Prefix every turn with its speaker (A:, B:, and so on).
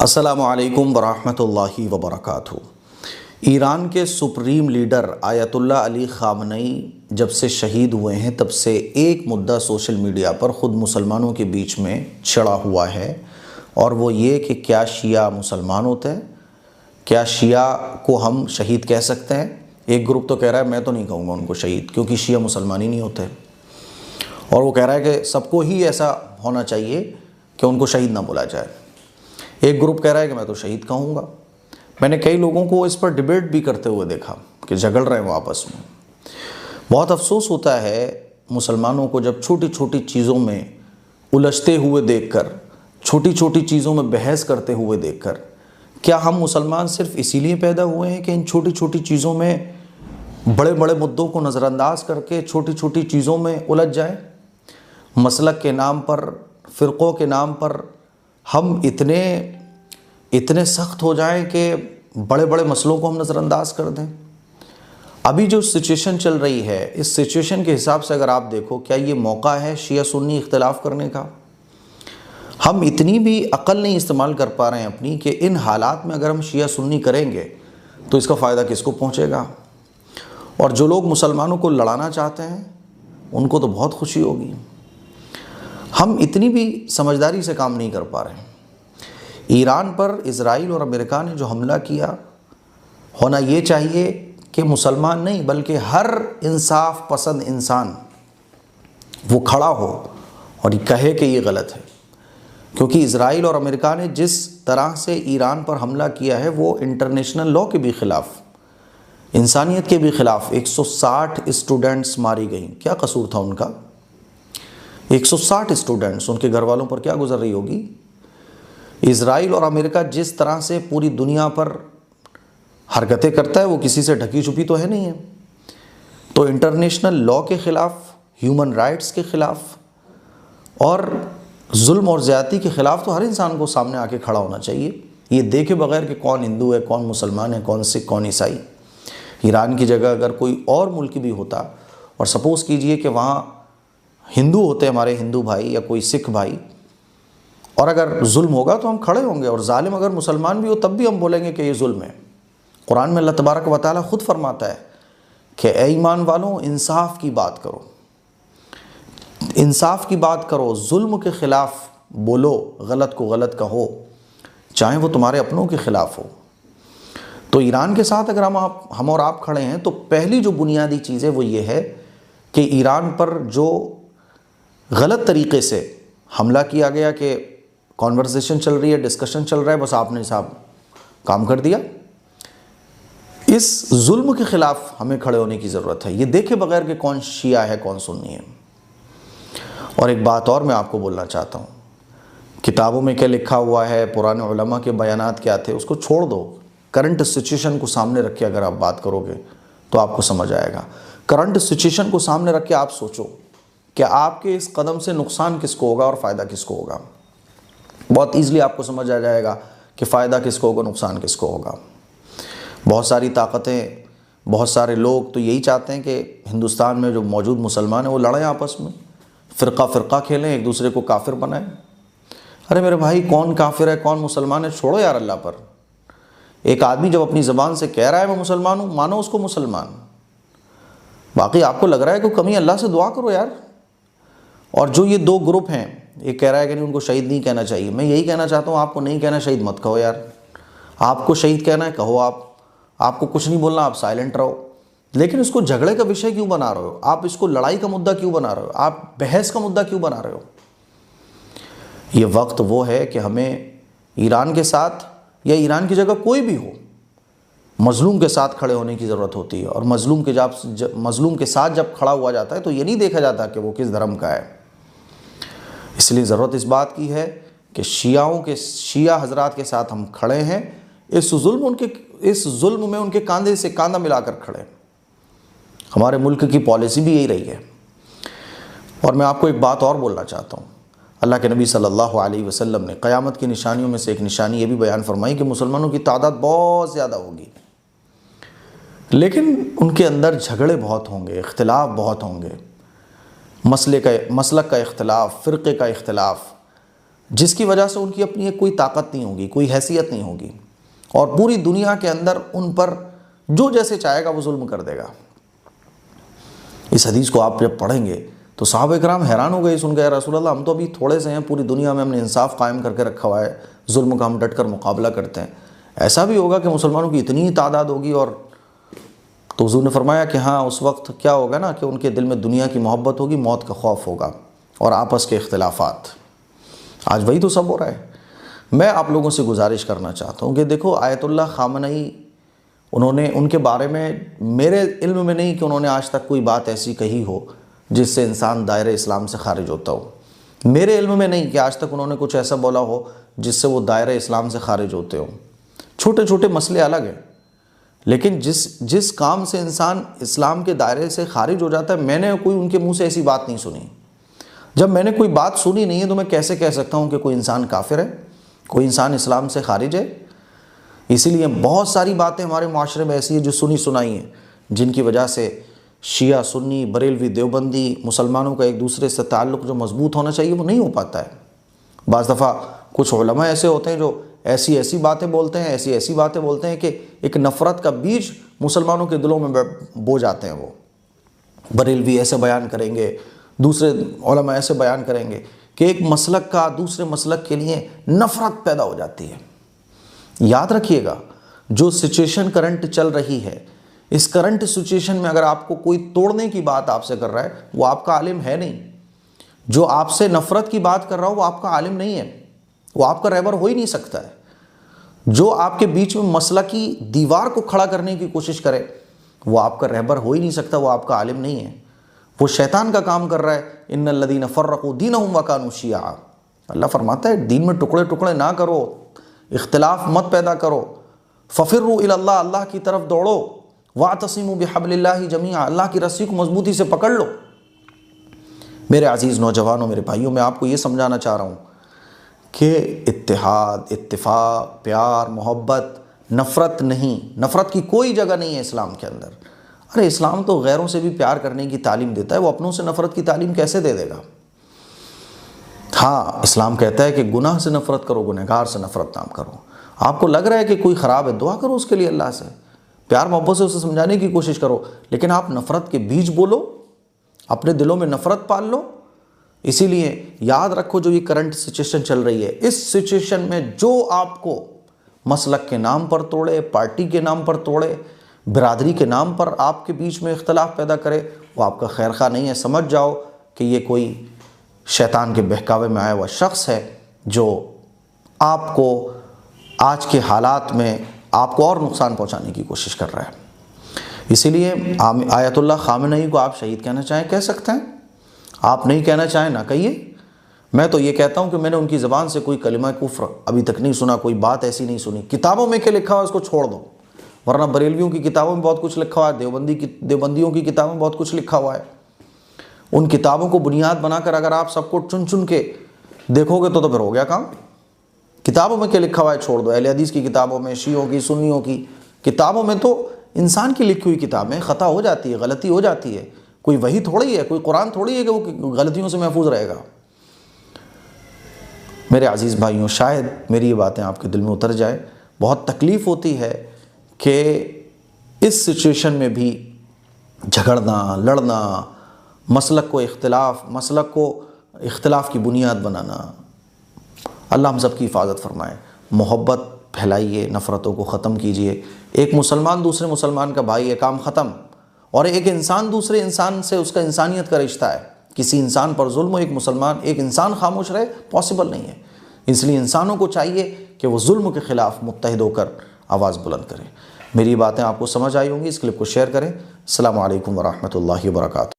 A: अस्सलामु अलैकुम वरहमतुल्लाहि वबरकातुहू। ईरान के सुप्रीम लीडर आयतुल्लाह अली ख़ामनई जब से शहीद हुए हैं तब से एक मुद्दा सोशल मीडिया पर ख़ुद मुसलमानों के बीच में छिड़ा हुआ है, और वो ये कि क्या शिया मुसलमान होते हैं, क्या शिया को हम शहीद कह सकते हैं। एक ग्रुप तो कह रहा है मैं तो नहीं कहूँगा उनको शहीद, क्योंकि शिया मुसलमान ही नहीं होते, और वो कह रहा है कि सबको ही ऐसा होना चाहिए कि उनको शहीद ना बोला जाए। एक ग्रुप कह रहा है कि मैं तो शहीद कहूँगा। मैंने कई लोगों को इस पर डिबेट भी करते हुए देखा कि झगड़ रहे हैं वो आपस में। बहुत अफसोस होता है मुसलमानों को जब छोटी छोटी चीज़ों में उलझते हुए देखकर, छोटी छोटी चीज़ों में बहस करते हुए देखकर। क्या हम मुसलमान सिर्फ इसीलिए पैदा हुए हैं कि इन छोटी छोटी चीज़ों में बड़े बड़े मुद्दों को नज़रअंदाज करके छोटी छोटी चीज़ों में उलझ जाएं? मसलक के नाम पर, फ़िरक़ों के नाम पर हम इतने सख्त हो जाएं कि बड़े बड़े मसलों को हम नज़रअंदाज कर दें। अभी जो सिचुएशन चल रही है, इस सिचुएशन के हिसाब से अगर आप देखो, क्या ये मौका है शिया सुन्नी इख्तिलाफ़ करने का? हम इतनी भी अक़ल नहीं इस्तेमाल कर पा रहे हैं अपनी कि इन हालात में अगर हम शिया सुन्नी करेंगे तो इसका फ़ायदा किसको पहुँचेगा। और जो लोग मुसलमानों को लड़ाना चाहते हैं उनको तो बहुत खुशी होगी। हम इतनी भी समझदारी से काम नहीं कर पा रहे हैं। ईरान पर इज़राइल और अमेरिका ने जो हमला किया, होना ये चाहिए कि मुसलमान नहीं बल्कि हर इंसाफ पसंद इंसान वो खड़ा हो और ये कहे कि ये गलत है, क्योंकि इज़राइल और अमेरिका ने जिस तरह से ईरान पर हमला किया है वो इंटरनेशनल लॉ के भी ख़िलाफ़, इंसानियत के भी ख़िलाफ़। 160 स्टूडेंट्स मारी गई। क्या कसूर था उनका? 160 स्टूडेंट्स, उनके घर वालों पर क्या गुजर रही होगी। इज़राइल और अमेरिका जिस तरह से पूरी दुनिया पर हरकतें करता है वो किसी से ढकी छुपी तो है नहीं है। तो इंटरनेशनल लॉ के ख़िलाफ़, ह्यूमन राइट्स के ख़िलाफ़ और जुल्म और ज़्यादती के ख़िलाफ़ तो हर इंसान को सामने आके खड़ा होना चाहिए, ये देखे बगैर कि कौन हिंदू है, कौन मुसलमान है, कौन सिख, कौन ईसाई। ईरान की जगह अगर कोई और मुल्क भी होता और सपोज़ कीजिए कि वहाँ हिंदू होते हमारे हिंदू भाई या कोई सिख भाई, और अगर जुल्म होगा तो हम खड़े होंगे, और जालिम अगर मुसलमान भी हो तब भी हम बोलेंगे कि ये जुल्म है। कुरान में अल्लाह तबारक व तआला ख़ुद फरमाता है कि ए ईमान वालों, इंसाफ की बात करो, इंसाफ की बात करो, जुल्म के ख़िलाफ़ बोलो, गलत को गलत कहो, चाहे वो तुम्हारे अपनों के ख़िलाफ़ हो। तो ईरान के साथ अगर हम और आप खड़े हैं तो पहली जो बुनियादी चीज़ है वो ये है कि ईरान पर जो गलत तरीक़े से हमला किया गया, कि कॉन्वर्सेशन चल रही है, डिस्कशन चल रहा है, बस आपने साहब काम कर दिया। इस जुल्म के ख़िलाफ़ हमें खड़े होने की ज़रूरत है, ये देखे बगैर कि कौन शिया है कौन सुन्नी है। और एक बात और मैं आपको बोलना चाहता हूँ, किताबों में क्या लिखा हुआ है, पुराने उलमा के बयानात क्या थे, उसको छोड़ दो। करंट सिचुएशन को सामने रख के अगर आप बात करोगे तो आपको समझ आएगा। करंट सिचुएशन को सामने रख के आप सोचो कि आपके इस कदम से नुकसान किसको होगा और फ़ायदा किसको होगा। बहुत ईज़िली आपको समझ आ जाएगा कि फ़ायदा किसको होगा, नुकसान किसको होगा। बहुत सारी ताकतें, बहुत सारे लोग तो यही चाहते हैं कि हिंदुस्तान में जो मौजूद मुसलमान हैं वो लड़ें आपस में, फ़िरका खेलें, एक दूसरे को काफिर बनाएं। अरे मेरे भाई, कौन काफिर है कौन मुसलमान है छोड़ो यार अल्लाह पर। एक आदमी जब अपनी ज़बान से कह रहा है मैं मुसलमान हूँ, मानो उसको मुसलमान। बाकी आपको लग रहा है कोई कमी, अल्लाह से दुआ करो यार। और जो ये दो ग्रुप हैं, एक कह रहा है कि नहीं उनको शहीद नहीं कहना चाहिए, मैं यही कहना चाहता हूँ, आपको नहीं कहना शहीद मत कहो यार। आपको शहीद कहना है कहो, आपको कुछ नहीं बोलना, आप साइलेंट रहो। लेकिन इसको झगड़े का विषय क्यों बना रहे हो आप? इसको लड़ाई का मुद्दा क्यों बना रहे हो आप? बहस का मुद्दा क्यों बना रहे हो? ये वक्त वो है कि हमें ईरान के साथ या ईरान की जगह कोई भी हो, मज़लूम के साथ खड़े होने की ज़रूरत होती है। और मज़लूम के साथ जब खड़ा हुआ जाता है तो ये नहीं देखा जाता कि वो किस धर्म का है। इसलिए ज़रूरत इस बात की है कि शिया हज़रात के साथ हम खड़े हैं, इस जुल्म में उनके कंधे से कंधा मिलाकर खड़े। हमारे मुल्क की पॉलिसी भी यही रही है। और मैं आपको एक बात और बोलना चाहता हूँ, अल्लाह के नबी सल्लल्लाहु अलैहि वसल्लम ने क़यामत की निशानियों में से एक निशानी ये भी बयान फरमाई कि मुसलमानों की तादाद बहुत ज़्यादा होगी, लेकिन उनके अंदर झगड़े बहुत होंगे, इख्तिलाफ बहुत होंगे, मसलक का इख्तिलाफ, फ़िरक़े का इख्तिलाफ, जिसकी वजह से उनकी अपनी एक कोई ताकत नहीं होगी, कोई हैसियत नहीं होगी, और पूरी दुनिया के अंदर उन पर जो जैसे चाहेगा वो जुल्म कर देगा। इस हदीस को आप जब पढ़ेंगे तो सहाबा इकराम हैरान हो गए, सुन गए रसूल अल्लाह हम तो अभी थोड़े से हैं, पूरी दुनिया में हमने इंसाफ कायम करके रखा हुआ है, जुल्म का हम डट कर मुकाबला करते हैं, ऐसा भी होगा कि मुसलमानों की इतनी तादाद होगी? और तो हुज़ूर ने फरमाया कि हाँ, उस वक्त क्या होगा ना कि उनके दिल में दुनिया की मोहब्बत होगी, मौत का खौफ होगा और आपस के इख्तिलाफ़ात। आज वही तो सब हो रहा है। मैं आप लोगों से गुजारिश करना चाहता हूँ कि देखो, आयतुल्लाह खामनई, उन्होंने, उनके बारे में मेरे इल्म में नहीं कि उन्होंने आज तक कोई बात ऐसी कही हो जिससे इंसान दायरे इस्लाम से खारिज होता हो। मेरे इल्म में नहीं कि आज तक उन्होंने कुछ ऐसा बोला हो जिससे वो दायरे इस्लाम से खारिज होते हो। छोटे छोटे मसले अलग हैं, लेकिन जिस काम से इंसान इस्लाम के दायरे से खारिज हो जाता है, मैंने कोई उनके मुंह से ऐसी बात नहीं सुनी। जब मैंने कोई बात सुनी नहीं है तो मैं कैसे कह सकता हूँ कि कोई इंसान काफिर है, कोई इंसान इस्लाम से खारिज है? इसीलिए बहुत सारी बातें हमारे माशरे में ऐसी है जो सुनी सुनाई हैं, जिनकी वजह से शिया, सुन्नी, बरेलवी, देवबंदी, मुसलमानों का एक दूसरे से ताल्लुक़ जो मजबूत होना चाहिए वो नहीं हो पाता है। बाज़ दफ़ा कुछ उलमा ऐसे होते हैं जो ऐसी ऐसी बातें बोलते हैं, ऐसी ऐसी बातें बोलते हैं कि एक नफ़रत का बीज मुसलमानों के दिलों में बो जाते हैं। वो बरेलवी ऐसे बयान करेंगे, दूसरे उलमा ऐसे बयान करेंगे कि एक मसलक का दूसरे मसलक के लिए नफ़रत पैदा हो जाती है। याद रखिएगा, जो सिचुएशन करंट चल रही है, इस करंट सिचुएशन में अगर आपको कोई तोड़ने की बात आपसे कर रहा है, वो आपका आलिम है नहीं। जो आपसे नफ़रत की बात कर रहा हो वो आपका आलिम नहीं है, वो आपका रहबर हो ही नहीं सकता है। जो आपके बीच में मसला की दीवार को खड़ा करने की कोशिश करे वो आपका रहबर हो ही नहीं सकता, वो आपका आलिम नहीं है, वो शैतान का काम कर रहा है। इन्नल्लज़ीना फ़र्रक़ू दीनहुम व कानू शिया। अल्लाह फरमाता है दीन में टुकड़े टुकड़े ना करो, इख्तिलाफ मत पैदा करो। फ़फ़िर्रू इलल्लाह, अल्लाह की तरफ दौड़ो। वातसिमू बिहब्लिल्लाहि जमीआ, अल्लाह की रस्सी को मजबूती से पकड़ लो। मेरे अजीज़ नौजवानों, मेरे भाइयों, मैं आपको ये समझाना चाह रहा हूँ कि इत्तेहाद, इत्तिफ़ाक़, प्यार, मोहब्बत, नफ़रत नहीं, नफ़रत की कोई जगह नहीं है इस्लाम के अंदर। अरे इस्लाम तो गैरों से भी प्यार करने की तालीम देता है, वो अपनों से नफ़रत की तालीम कैसे दे देगा? हाँ, इस्लाम कहता है कि गुनाह से नफ़रत करो, गुनहगार से नफ़रत ना करो। आपको लग रहा है कि कोई ख़राब है, दुआ करो उसके लिए अल्लाह से, प्यार मोहब्बत से उसे समझाने की कोशिश करो, लेकिन आप नफ़रत के बीज बोलो, अपने दिलों में नफ़रत पाल लो। इसीलिए याद रखो, जो ये करंट सिचुएशन चल रही है, इस सिचुएशन में जो आपको मसलक के नाम पर तोड़े, पार्टी के नाम पर तोड़े, बिरादरी के नाम पर आपके बीच में इख्तलाफ पैदा करे, वो आपका खैर खा नहीं है। समझ जाओ कि ये कोई शैतान के बहकावे में आया हुआ शख्स है जो आपको आज के हालात में आपको और नुकसान पहुंचाने की कोशिश कर रहा है। इसीलिए आयतुल्लाह खामनई को आप शहीद कहना चाहें कह सकते हैं, आप नहीं कहना चाहें ना कहिए। मैं तो ये कहता हूँ कि मैंने उनकी ज़बान से कोई कलिमा कुफ्र अभी तक नहीं सुना, कोई बात ऐसी नहीं सुनी। किताबों में क्या लिखा हुआ उसको छोड़ दो, वरना बरेलवियों की किताबों में बहुत कुछ लिखा हुआ है, देवबंदियों की किताबों में बहुत कुछ लिखा हुआ है। उन किताबों को बुनियाद बनाकर अगर आप सबको चुन चुन के देखोगे तो फिर हो गया काम। किताबों में क्या लिखा हुआ है छोड़ दो। अहले हदीस की किताबों में, शियों की, सुन्नियों की किताबों में तो इंसान की लिखी हुई किताबें ख़ता हो जाती है, गलती हो जाती है। कोई वही थोड़ी है, कोई कुरान थोड़ी है कि वो गलतियों से महफूज रहेगा। मेरे अजीज़ भाइयों, शायद मेरी ये बातें आपके दिल में उतर जाए। बहुत तकलीफ़ होती है कि इस सिचुएशन में भी झगड़ना, लड़ना, मसलक को इख्तिलाफ़ की बुनियाद बनाना। अल्लाह हम सब की हिफाजत फरमाए। मोहब्बत फैलाइए, नफ़रतों को ख़त्म कीजिए। एक मुसलमान दूसरे मुसलमान का भाई है, काम ख़त्म। और एक इंसान दूसरे इंसान से उसका इंसानियत का रिश्ता है। किसी इंसान पर जुल्म हो, एक इंसान खामोश रहे, पॉसिबल नहीं है। इसलिए इंसानों को चाहिए कि वो जुल्म के ख़िलाफ़ मुत्तहिद होकर आवाज़ बुलंद करें। मेरी बातें आपको समझ आई होंगी, इस क्लिप को शेयर करें। अस्सलामु अलैकुम व रहमतुल्लाहि व बरकातुहू।